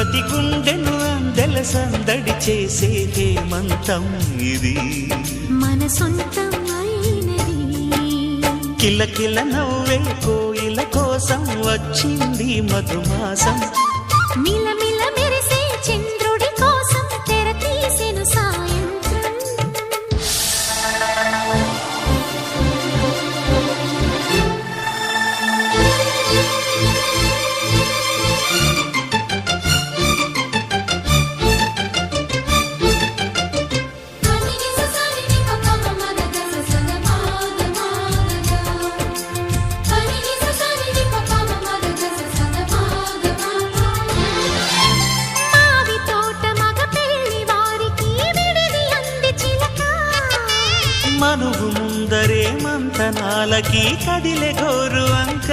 ప్రతి గుండెను అందెల సందడి చేసే హేమంతం ఇది మన సొంతం అయినది కిలకిల నవ్వే కోయిల కోసం వచ్చింది మధుమాసం మిలమిల మెరిసే చంద్రుడి కోసం తెర తీసెను సాయంత్రం మనువు ముందరే మంతనాలకి కదిలే గోరు అంక